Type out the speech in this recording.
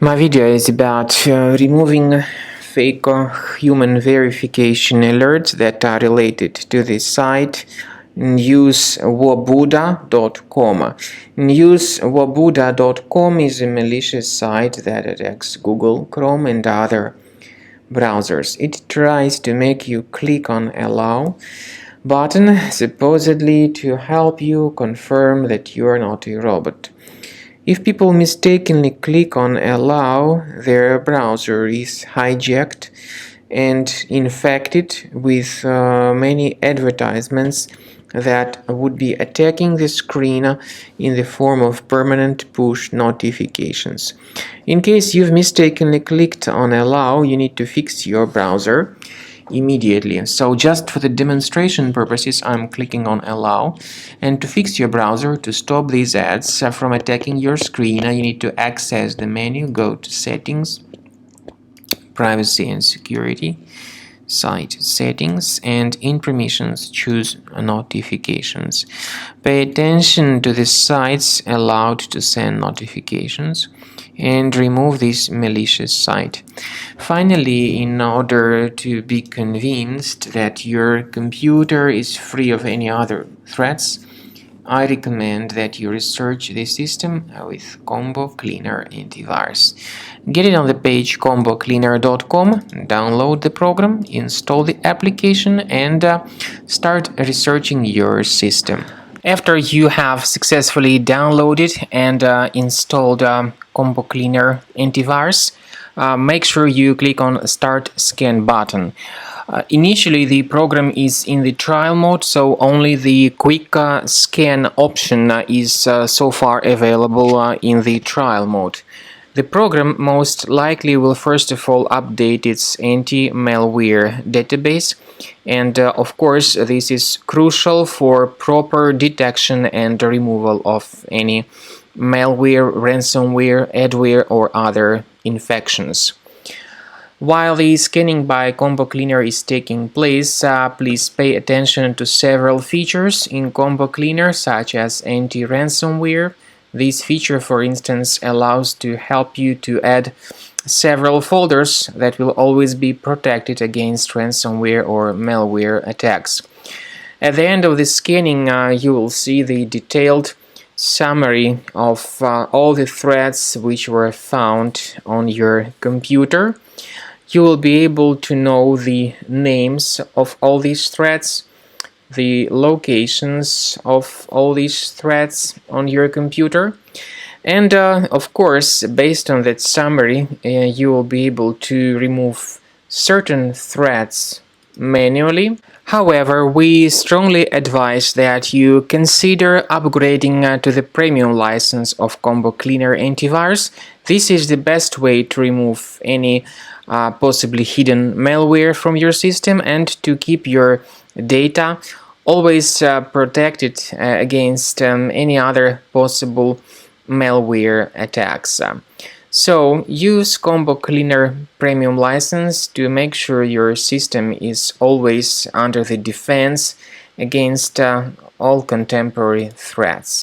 My video is about removing fake human verification alerts that are related to this site. Newswabuda.com. Newswabuda.com is a malicious site that attacks Google, Chrome, and other browsers. It tries to make you click on Allow button, supposedly to help you confirm that you are not a robot. If people mistakenly click on Allow, their browser is hijacked and infected with many advertisements that would be attacking the screen in the form of permanent push notifications. In case you've mistakenly clicked on Allow, you need to fix your browser immediately. So just for the demonstration purposes, I'm clicking on Allow. And to fix your browser, to stop these ads from attacking your screen, you need to access the menu, go to Settings, Privacy and Security, Site Settings, and in Permissions choose Notifications. Pay attention to the sites allowed to send notifications and remove this malicious site. Finally, in order to be convinced that your computer is free of any other threats, I recommend that you research the system with Combo Cleaner Antivirus. Get it on the page combocleaner.com, download the program, install the application, and start researching your system. After you have successfully downloaded and installed Combo Cleaner Antivirus, make sure you click on Start Scan button. Initially, the program is in the trial mode, so only the quick scan option is so far available in the trial mode. The program most likely will first of all update its anti-malware database, and of course this is crucial for proper detection and removal of any malware, ransomware, adware, or other infections. While the scanning by Combo Cleaner is taking place, please pay attention to several features in Combo Cleaner, such as anti-ransomware. This feature, for instance, allows to help you to add several folders that will always be protected against ransomware or malware attacks. At the end of the scanning, you will see the detailed summary of all the threats which were found on your computer. You will be able to know the names of all these threats, the locations of all these threats on your computer, and of course, based on that summary, you will be able to remove certain threats manually. However, we strongly advise that you consider upgrading to the premium license of Combo Cleaner Antivirus. This is the best way to remove any possibly hidden malware from your system and to keep your data always protected against any other possible malware attacks. So use Combo Cleaner Premium license to make sure your system is always under the defense against all contemporary threats.